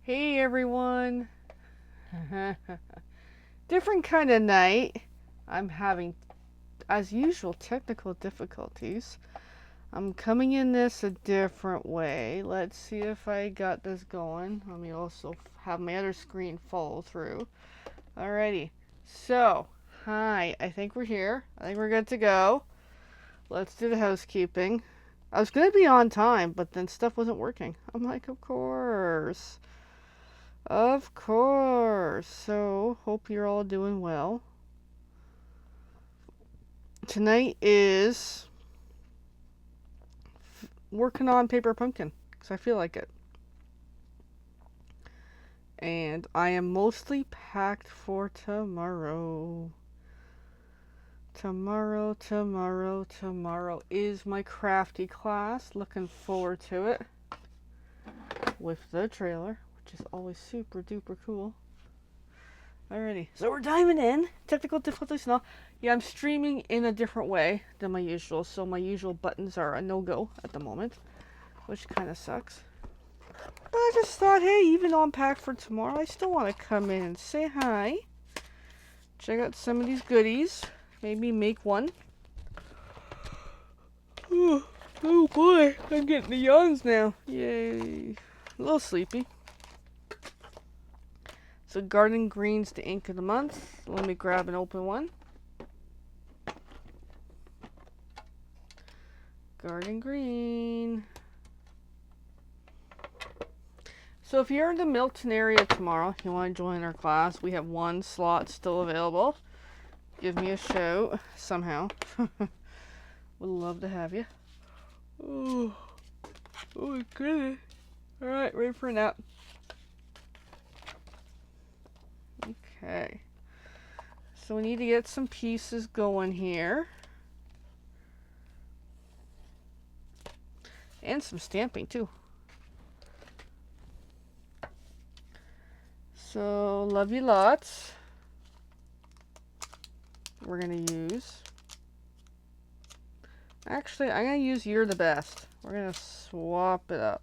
Hey everyone. Different kind of night. I'm having, as usual, technical difficulties. I'm coming in this a different way. Let's see if I got this going. Let me also have my other screen follow through. Alrighty. So, hi. I think we're here. I think we're good to go. Let's do the housekeeping. I was going to be on time, but then stuff wasn't working. I'm like, of course. Of course. So, hope you're all doing well. Tonight is working on Paper Pumpkin because I feel like it. And I am mostly packed for tomorrow. Tomorrow is my crafty class. Looking forward to it. With the trailer, which is always super duper cool. Alrighty, so we're diving in. Technical difficulties now. Yeah, I'm streaming in a different way than my usual, so my usual buttons are a no-go at the moment, which kind of sucks. But I just thought, hey, even though I'm packed for tomorrow, I still want to come in and say hi. Check out some of these goodies. Maybe make one. Oh boy, I'm getting the yawns now. Yay. A little sleepy. So Garden Green's the ink of the month. Let me grab and open one. Garden Green. So if you're in the Milton area tomorrow, you want to join our class, we have one slot still available. Give me a shout somehow. Would love to have you. Oh my goodness. Alright, ready for a nap. Okay. So we need to get some pieces going here. And some stamping too. So, love you lots. We're going to use. Actually, I'm going to use You're the Best. We're going to swap it up.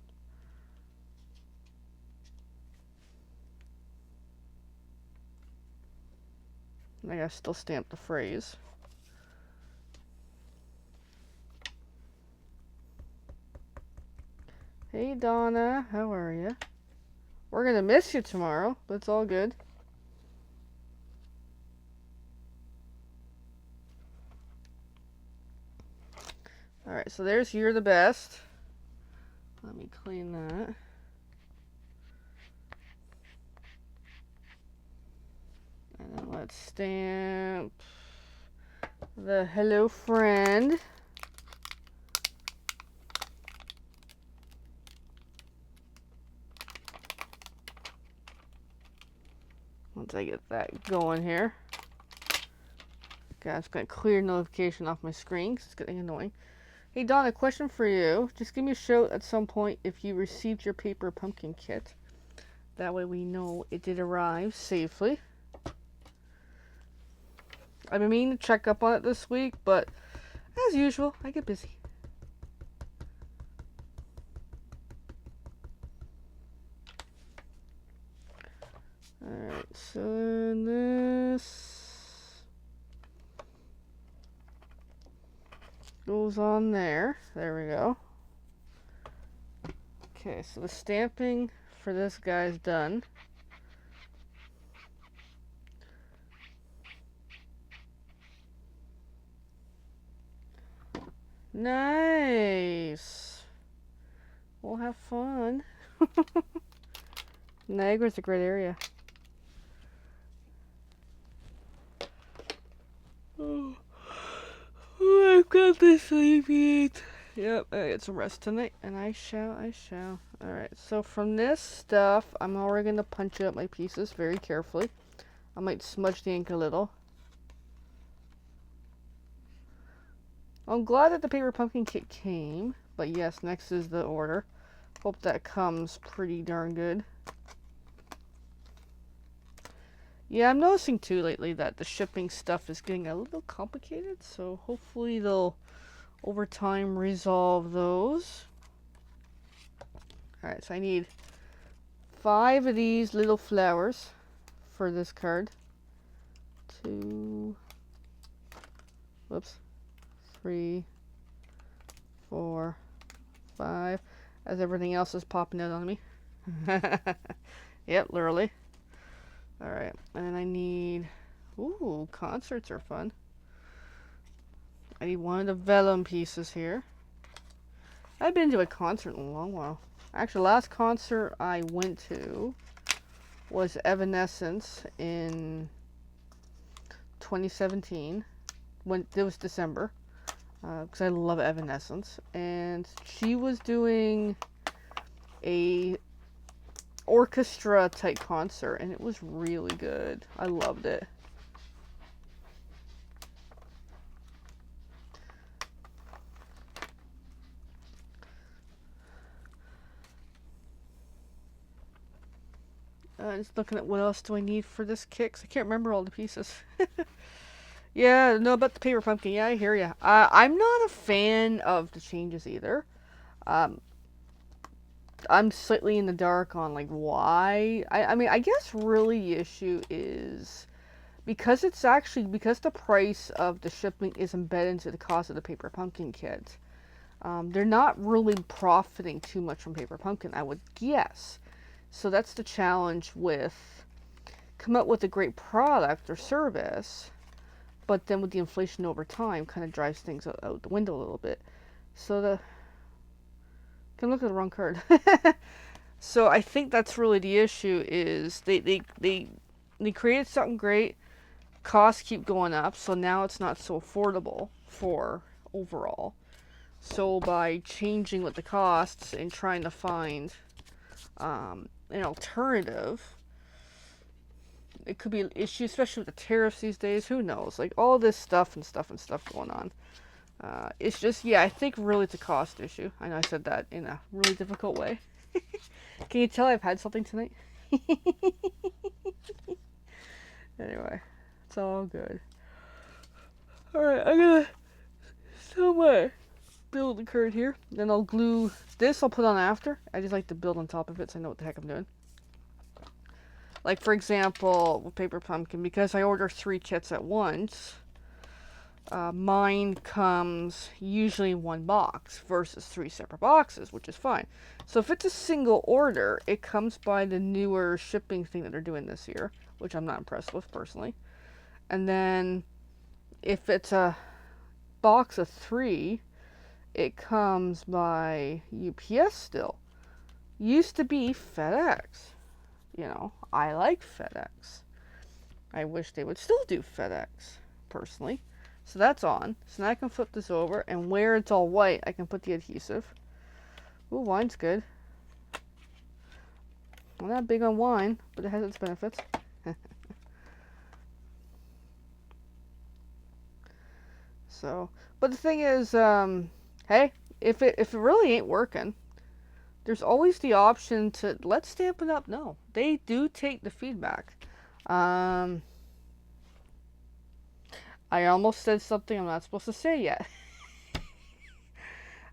I gotta still stamp the phrase. Hey Donna, how are you? We're gonna miss you tomorrow, but it's all good. Alright, so there's You're the Best. Let me clean that. And then let's stamp the Hello Friend. Once I get that going here. Okay, I'm just going to clear notification off my screen because it's getting annoying. Hey Donna, question for you. Just give me a shout at some point if you received your Paper Pumpkin kit. That way we know it did arrive safely. I've been meaning to check up on it this week, but as usual, I get busy. Alright, so this goes on there. There we go. Okay, so the stamping for this guy's done. Nice. We'll have fun. Niagara's a great area. Oh, I've got this sleepy. Yep, I get some rest tonight, and I shall. Alright, so from this stuff, I'm already going to punch up my pieces very carefully. I might smudge the ink a little. I'm glad that the Paper Pumpkin kit came, but yes, next is the order. Hope that comes pretty darn good. Yeah, I'm noticing too lately that the shipping stuff is getting a little complicated, so hopefully they'll, over time, resolve those. Alright, so I need 5 of these little flowers for this card. 2, whoops, 3, 4, 5, as everything else is popping out on me. Yep, literally. Alright, and then I need, ooh, concerts are fun. I need one of the vellum pieces here. I've been to a concert in a long while. Actually, last concert I went to was Evanescence in 2017. When it was December, because I love Evanescence, and she was doing a orchestra type concert, and it was really good. I loved it. Just looking at what else do I need for this kit, 'cause I can't remember all the pieces. Yeah, no, about the paper pumpkin. Yeah, I hear ya. I'm not a fan of the changes either. Um, I'm slightly in the dark on like why. I mean, I guess really the issue is because the price of the shipping is embedded into the cost of the paper pumpkin kit. They're not really profiting too much from paper pumpkin, I would guess. So that's the challenge with come up with a great product or service, but then with the inflation over time kind of drives things out the window a little bit. So can look at the wrong card. So I think that's really the issue is they created something great, costs keep going up, so now it's not so affordable for overall. So by changing with the costs and trying to find an alternative, it could be an issue, especially with the tariffs these days. Who knows? Like all this stuff going on. It's just, yeah, I think really it's a cost issue. I know I said that in a really difficult way. Can you tell I've had something tonight? Anyway, it's all good. Alright, I'm gonna so much build the card here. Then I'll glue this, I'll put on after. I just like to build on top of it so I know what the heck I'm doing. Like, for example, with Paper Pumpkin, because I order 3 kits at once, mine comes usually in 1 box versus 3 separate boxes, which is fine. So if it's a single order, it comes by the newer shipping thing that they're doing this year, which I'm not impressed with personally. And then if it's a box of 3, it comes by UPS still. Used to be FedEx. You know, I like FedEx. I wish they would still do FedEx, personally. So that's on. So now I can flip this over, and where it's all white, I can put the adhesive. Ooh, wine's good. I'm not big on wine, but it has its benefits. So, but the thing is, hey, if it really ain't working, there's always the option to let's Stampin' Up! No, they do take the feedback. I almost said something I'm not supposed to say yet.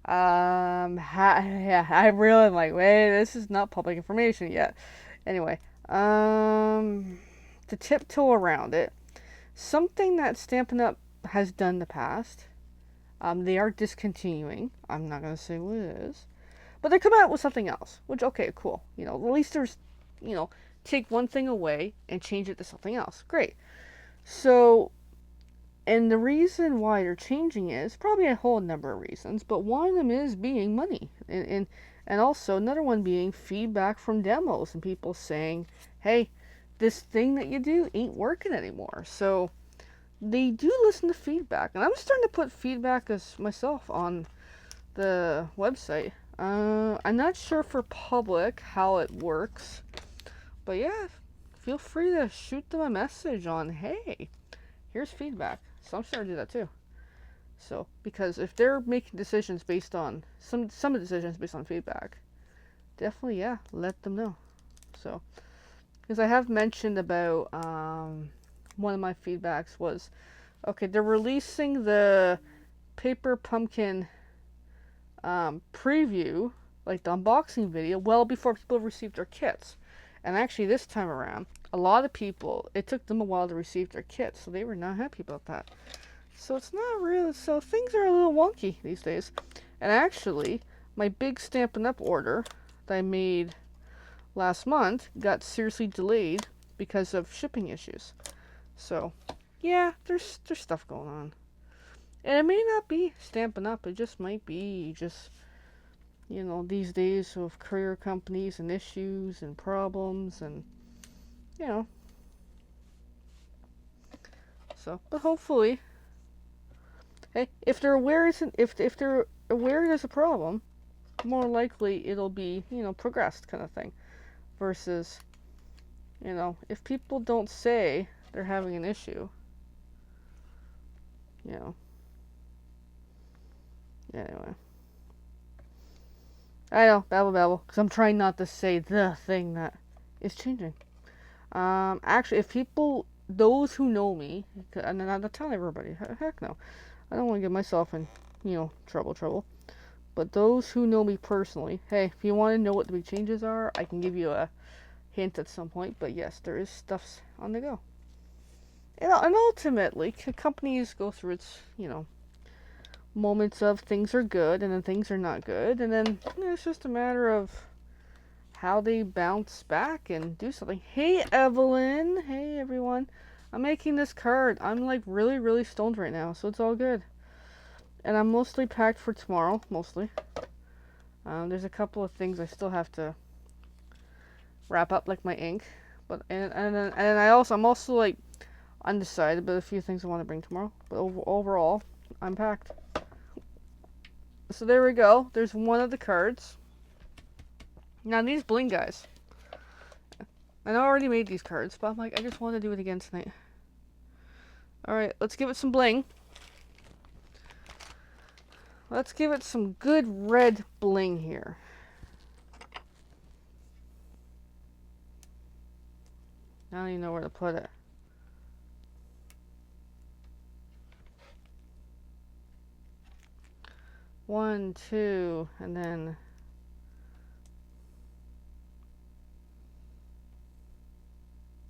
Yeah, I'm really like, wait, this is not public information yet. Anyway, to tiptoe around it, something that Stampin' Up! Has done in the past, they are discontinuing. I'm not going to say what it is. But they come out with something else, which, okay, cool. You know, at least there's, you know, take one thing away and change it to something else. Great. So, and the reason why they're changing it is probably a whole number of reasons, but one of them is being money. And also another one being feedback from demos and people saying, hey, this thing that you do ain't working anymore. So, they do listen to feedback. And I'm starting to put feedback as myself on the website. I'm not sure for public how it works, but yeah, feel free to shoot them a message on, hey, here's feedback. So I'm starting to do that too. So, because if they're making decisions based on, some of the decisions based on feedback, definitely, yeah, let them know. So, because I have mentioned about, one of my feedbacks was, okay, they're releasing the Paper Pumpkin preview, like the unboxing video, well before people receive their kits. And actually, this time around, a lot of people, it took them a while to receive their kits, so they were not happy about that. So it's not really, so things are a little wonky these days. And actually, my big Stampin' Up! Order that I made last month got seriously delayed because of shipping issues. So, yeah, there's stuff going on. And it may not be Stampin' Up! It just might be just, you know, these days of courier companies and issues and problems and, you know. So, but hopefully, hey, if they're aware if they're aware there's a problem, more likely it'll be, you know, progressed kind of thing. Versus, you know, if people don't say they're having an issue, you know. Anyway. I know, babble, because I'm trying not to say the thing that is changing. Actually, if people, those who know me, and I'm not telling everybody, heck no. I don't want to get myself in, you know, trouble. But those who know me personally, hey, if you want to know what the big changes are, I can give you a hint at some point. But yes, there is stuff on the go. And ultimately, companies go through its, you know, moments of things are good and then things are not good. And then you know, it's just a matter of how they bounce back and do something. Hey, Evelyn. Hey, everyone. I'm making this card. I'm like really stoned right now, so it's all good. And I'm mostly packed for tomorrow, mostly. There's a couple of things I still have to wrap up, like my ink. But I'm also like undecided about a few things I want to bring tomorrow. But overall, I'm packed. So there we go. There's one of the cards. Now these bling guys. And I already made these cards, but I'm like, I just want to do it again tonight. Alright, let's give it some bling. Let's give it some good red bling here. I don't even know where to put it. One, two, and then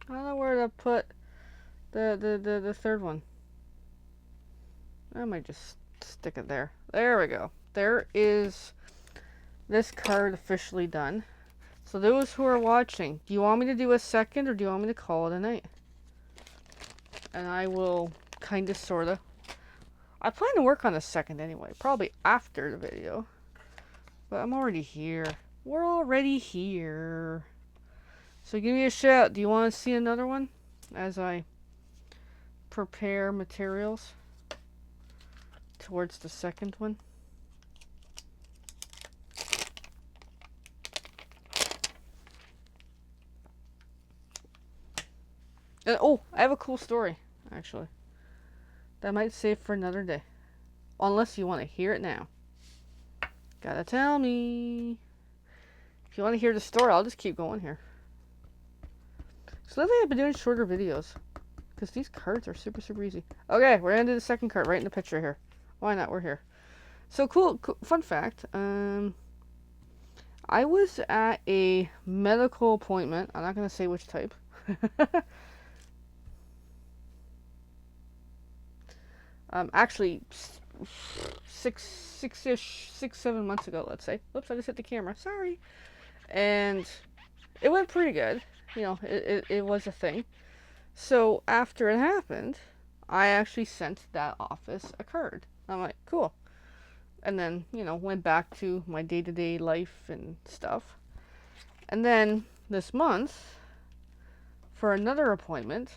I don't know where to put the third one. I might just stick it there. There we go. There is this card officially done. So those who are watching, do you want me to do a second or do you want me to call it a night? And I will kind of, sort of. I plan to work on a second anyway, probably after the video. But I'm already here. We're already here. So give me a shout. Do you want to see another one as I prepare materials towards the second one? And, oh, I have a cool story, actually. That I might save for another day. Unless you want to hear it now. Gotta tell me. If you want to hear the story, I'll just keep going here. So lately I've been doing shorter videos. Because these cards are super easy. Okay, we're going to do the second card right in the picture here. Why not? We're here. So cool fun fact. I was at a medical appointment. I'm not going to say which type. Actually, 7 months ago, let's say. Whoops, I just hit the camera. Sorry. And it went pretty good. You know, it was a thing. So after it happened, I actually sent that office a card. I'm like, cool. And then, you know, went back to my day-to-day life and stuff. And then this month, for another appointment,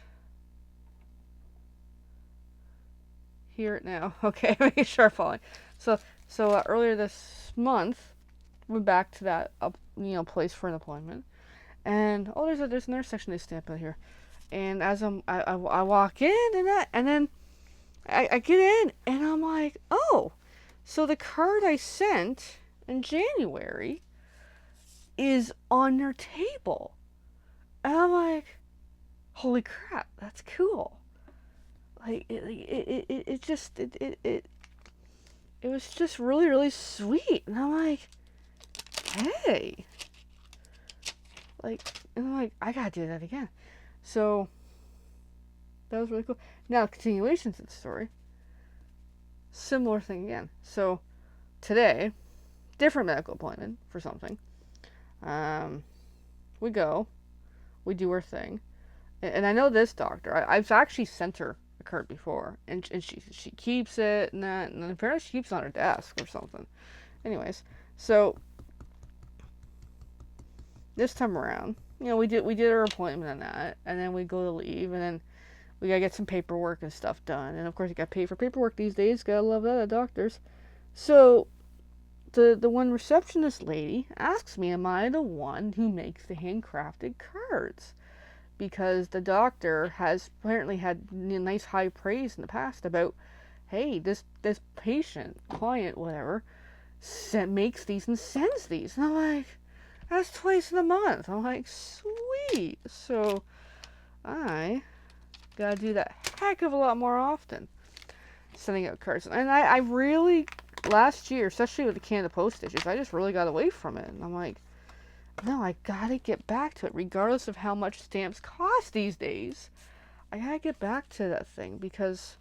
hear it now. Okay, making sure I'm following. So earlier this month, went back to that place for an appointment, and oh, there's another section they stamp out here. And as I walk in and then I get in and I'm like, oh, so the card I sent in January is on their table, and I'm like, holy crap, that's cool. Like it was just really sweet, and I'm like, hey, Like, and I'm like, I gotta do that again. So that was really cool. Now, continuation to the story. Similar thing again. So today, different medical appointment for something. We go, we do our thing, and I know this doctor. I've actually sent her a card before, and she keeps it and that, and apparently she keeps it on her desk or something. Anyways, so this time around, we did our appointment and that, and then we go to leave, and then we gotta get some paperwork and stuff done, and of course you gotta pay for paperwork these days. Gotta love that at doctors. So the one receptionist lady asks me, am I the one who makes the handcrafted cards? Because the doctor has apparently had nice high praise in the past about, hey, this patient, client, whatever, makes these and sends these. And I'm like, that's twice in a month. I'm like, sweet. So I gotta do that heck of a lot more often, sending out cards. And I really, last year, especially with the Canada Post issues, I just really got away from it. And I'm like, no, I gotta get back to it, regardless of how much stamps cost these days. I gotta get back to that thing because,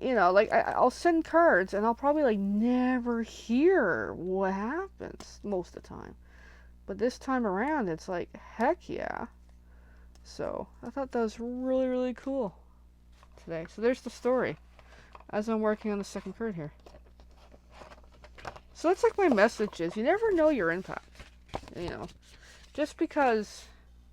like I'll send cards and I'll probably like never hear what happens most of the time. But this time around, it's like, heck yeah. So I thought that was really, really cool today. So there's the story as I'm working on the second card here. So that's like my message is, you never know your impact. Just because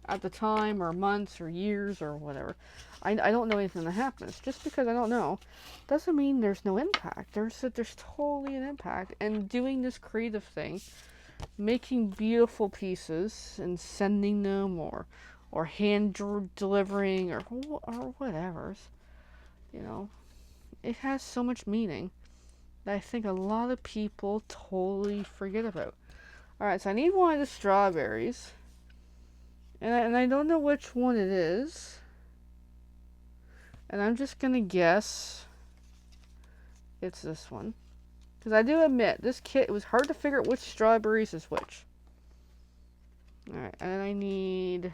at the time or months or years or whatever, I don't know anything that happens. Just because I don't know doesn't mean there's no impact. There's totally an impact. And doing this creative thing, making beautiful pieces and sending them or hand delivering or whatever, it has so much meaning that I think a lot of people totally forget about. Alright, so I need one of the strawberries. And I don't know which one it is. And I'm just going to guess it's this one. Because I do admit, this kit, it was hard to figure out which strawberries is which. Alright, and I need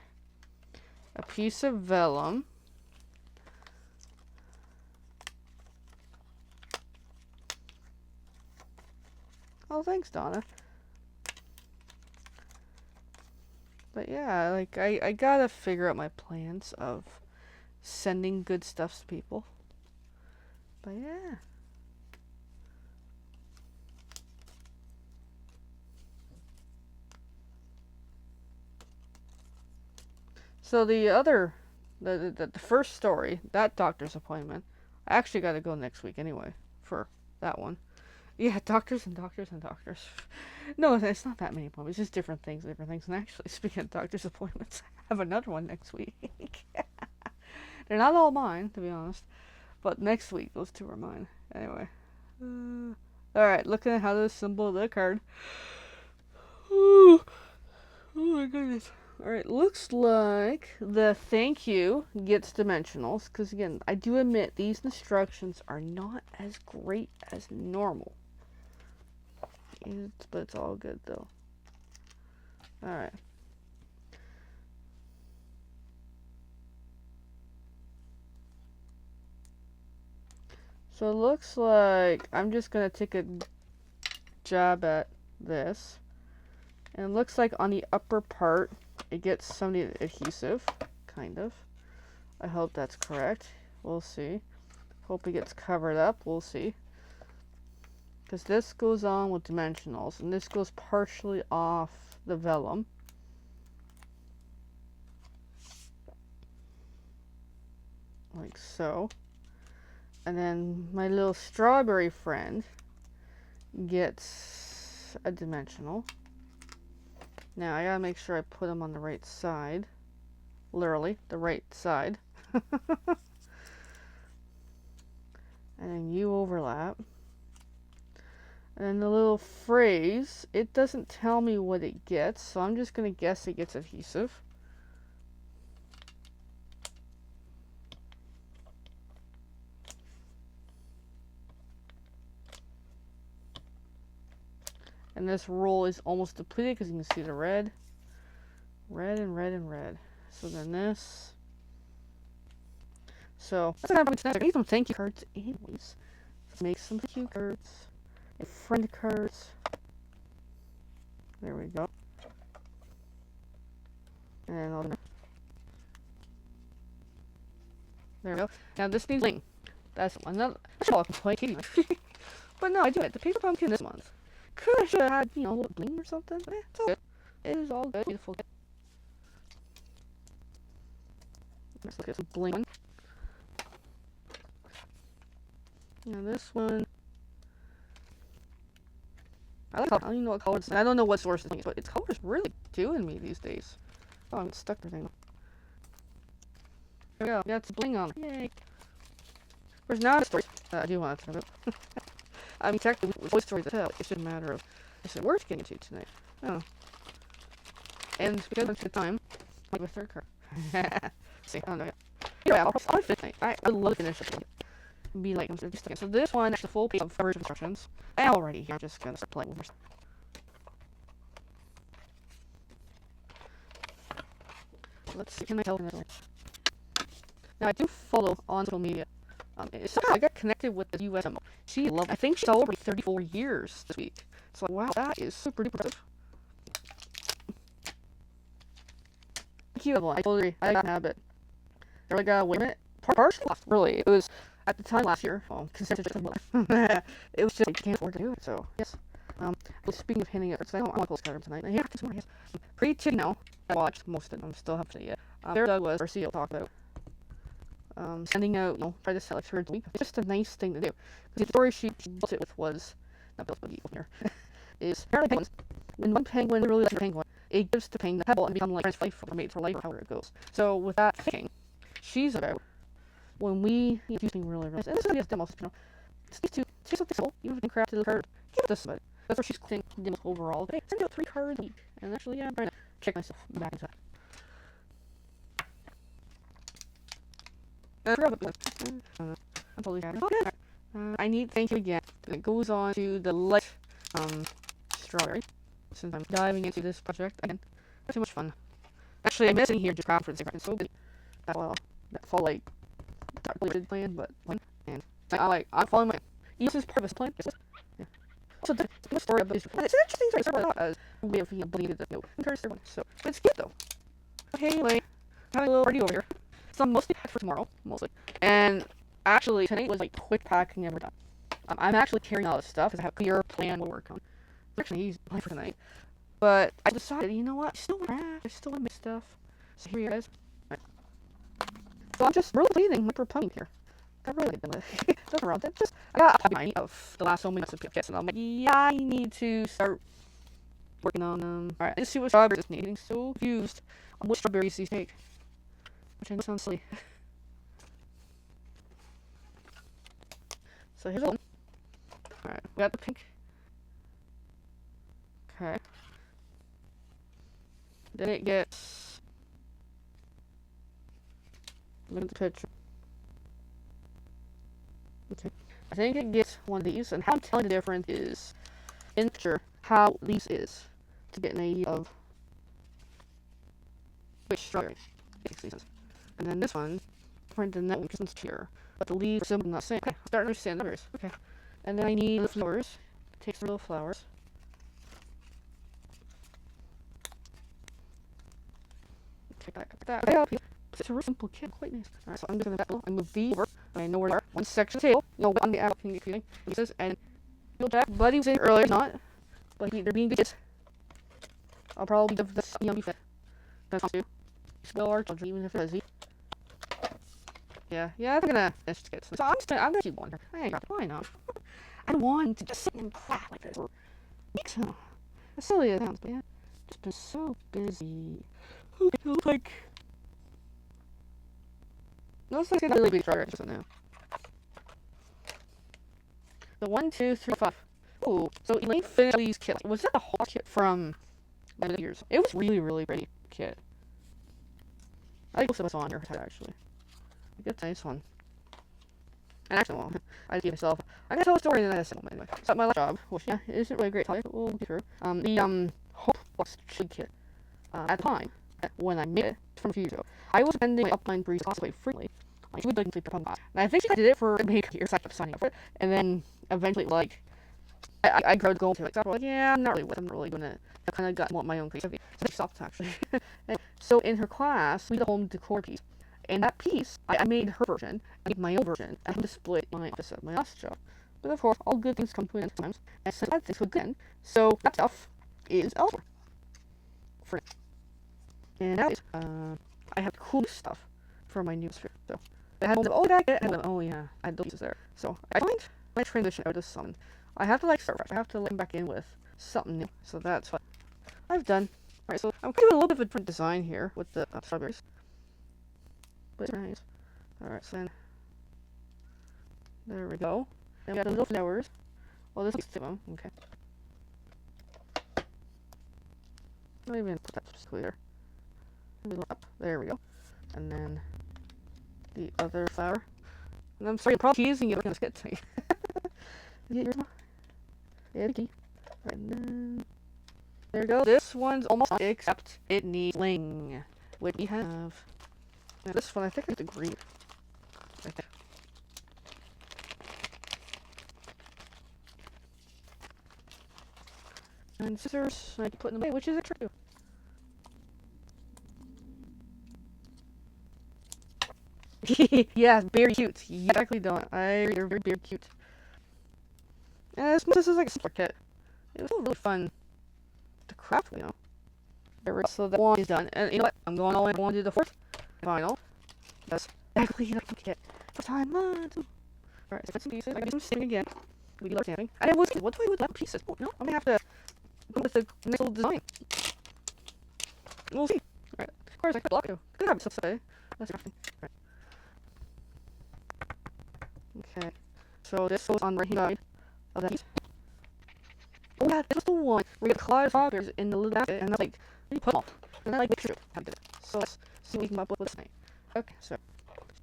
a piece of vellum. Oh, thanks, Donna. But yeah, like, I gotta figure out my plans of sending good stuff to people. But yeah. So the first story, that doctor's appointment, I actually gotta go next week anyway for that one. Yeah, doctors and doctors and doctors. No, it's not that many appointments. It's just different things. And actually, speaking of doctor's appointments, I have another one next week. They're not all mine, to be honest. But next week, those two are mine. Anyway. Alright, looking at how to assemble the card. Oh my goodness. Alright, looks like the thank you gets dimensionals. Because again, I do admit these instructions are not as great as normal. But it's all good though. Alright. So it looks like I'm just going to take a jab at this. And it looks like on the upper part, it gets some of the adhesive. Kind of. I hope that's correct. We'll see. Hope it gets covered up. We'll see. Because this goes on with dimensionals, and this goes partially off the vellum. Like so. And then my little strawberry friend gets a dimensional. Now I gotta make sure I put them on the right side. Literally, the right side. And then you overlap. And then the little phrase, it doesn't tell me what it gets, so I'm just going to guess it gets adhesive. And And this roll is almost depleted because you can see the red. Red and red and red. So then this. So that's what I'm going to need some thank you cards anyways. Let's make some thank you cards. And friend cards. There we go. And I'll... There we go. Now this needs bling. That's another. I should have played Katie. But no, I do it. The paper pumpkin this month. Could I should have had, you know, a little bling or something. But it's all good. It is all good. Beautiful. Let's look at some bling. Now this one. I like color. I don't even know what color it's. I don't know what source it's, but its color is really doing me these days. Oh, I'm stuck there. There we go. Got some bling on. Yay. There's not a story I do want to talk about. I mean, technically, with Toy Story to tell, it's just a matter of, is it worth getting into tonight? Oh. And because of the time, like the third card. See, I don't know yet. Anyway, I'll probably finish tonight. I would love to finish it. Be like, I'm just okay. So this one has the full page of coverage instructions. I already here. I'm just gonna start playing with Let's see, can I tell them? Now I do follow on social media. Somehow I got connected with the USMO. She loved. I think she's celebrating 34 years this week. It's like, wow, that is super impressive. Thank you, Evelyn. I totally I got a habit. They're like, wait a minute. Partially, really. It was at the time last year. It was just I can't afford to do it. So yes. Speaking of hitting it, I don't want to close Skyrim tonight. Yeah, this morning. Yes. Pre-Chitty now. I watched most of them. Still haven't seen it yet. There Doug was. Our CEO talked about. Sending out, you know, try to sell like thirds a week. It's just a nice thing to do. Because the story she built it with was, not built, but here, is apparently penguins. When one penguin really likes a penguin, it gives the penguin the pebble and becomes like friends life or mate for life or however it goes. So with that thinking, she's about when we do something really, really, and this is going to be a demo, you know, it's these two, say something simple, even if you craft to the card, give this somebody. That's what she's thinking overall. Hey, send out 3 cards a week. And actually, yeah, I'm trying to check myself back into that. I'm totally happy. Okay. I need thank you again. It goes on to the light strawberry. Since I'm diving into this project again. That's too much fun. Actually, I'm missing here just crowd for the second. It's so busy. That fall like not really did plan, but one and I'm following my this is part of this plan. Yeah. So the story of this it's interesting to start out as a way of believing that encourage everyone. So but it's good though. Okay, like having a little party over here. So I'm mostly packed for tomorrow, mostly. And actually, tonight was like quick packing and we're done. I'm actually carrying all this stuff because I have a clear plan to work on. It's actually easy plan for tonight. But I decided, you know what? I still want my stuff. So here you guys. Right. So I'm just really bleeding like we're playing here. I really did it. Nothing wrong with it. Just I got a copy of the last so many months of PFS and I'm like, yeah, I need to start working on them. Alright, let's see what strawberries need. I'm getting so confused on what strawberries these take. Which I know sounds silly. So here's one. Alright, we got the pink. Okay. Then it gets... Look at the picture. Okay. I think it gets one of these, and how I'm telling the difference is in the picture how these is to get an idea of which strawberry makes these. And then this one, different than that one because it's here. But the leaves are simply not the same. Okay, I'm starting to understand the numbers. Okay. And then I need the flowers. It takes the little flowers. Take that. Okay, it's a real simple kit, quite nice. Alright, so I'm just gonna I move these over, and I know where they are. One section of the table, you know, on the apple can get feeling. Pieces, and you'll jack. Buddy was in earlier, not. But they're being good kids. I'll probably give this yummy fit. That's too. Spell art, I'll even if it's fuzzy. Yeah, I'm gonna finish the kids. So I'm gonna keep one. I ain't got why not? I don't want to just sit and crap like this. So, as silly as it sounds, but yeah, just been so busy. Okay, like. No, it's like a really big strawberry just now. The 1, 2, 3, 5. Ooh, so Elaine finished these kits. Was that the whole kit from the years? It was really, really pretty kit. I think most of us on here actually. It's a nice one. And actually, well, I gave myself I'm gonna tell a story in a second anyway. So my last job, which yeah, isn't really a great topic, but we'll get through. The Hope Box Chili Kit. At the time, when I made it from a few years ago, I was spending my upline breeze cosplay freely. Like, she would like click upon that. And I think she did it for maybe a year, so I kept signing up for it. And then eventually, like, I started going to like, stop, like, yeah, I'm not really gonna. I kind of got want my own creativity. So I stopped actually. And so in her class, we did a home decor piece. And that piece, I made her version, I made my own version, and I displayed it in my office at my last job. But of course, all good things come to an end sometimes, and some bad things to a good end. So that stuff is elsewhere. For now. And nowadays, I have cool stuff for my new sphere. So I had oh, that get, and oh yeah, I had those pieces there. So I find my transition out of summon, I have to like start fresh. I have to come back in with something new. So that's what I've done. Alright, so I'm doing a little bit of a different design here with the strawberries. But it's nice. Alright, so then there we go. Then we got the little flowers. Well, this looks to them. Okay. Not even put that clear. Up. There we go. And then the other flower. And I'm sorry, I'm probably teasing you. Look at this kid to me. Yeah, key. Right, and then there we go. This one's almost done, except it needs bling, which we have. Now this one, I think it's the green. Right there. And scissors, I can put in the way, which is extra too. Yeah, very cute. Yeah, exactly, don't. They're very cute. And this is like a simpler kit. It was really fun to craft, you know. So that one is done. And you know what? I'm going all in. I want to do the fourth final. That's exactly like the kit. First time, one, two. Alright, so got some pieces. I got some stamping again. We do our stamping. And then what do I do with left pieces? Oh, no, I'm gonna have to go with the nice little design. We'll see. Alright, of course I could block you. Could have stuff today. That's crafting. Alright. Okay. So this goes on the right side of that piece. Oh yeah, this was the one where you get a lot of foggers in the little basket, and that's like, you put them all. And then like, make sure how to do it. So let's see what we can come up with tonight. Okay, so,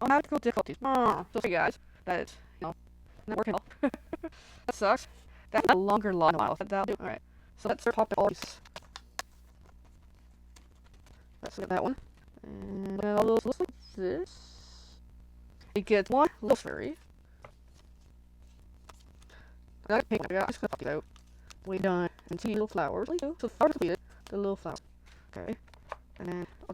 technical difficulties. So sorry guys, that it's, you know, not working at all. That sucks. That's a longer line while. That'll do. Alright, so let's start popping all these. Let's look at that one. And all those looks like this. It gets one little fairy. I got pink. I'm just gonna pop it out. We done. And two little flowers. So the flowers completed. The little flowers. Okay. And then I'll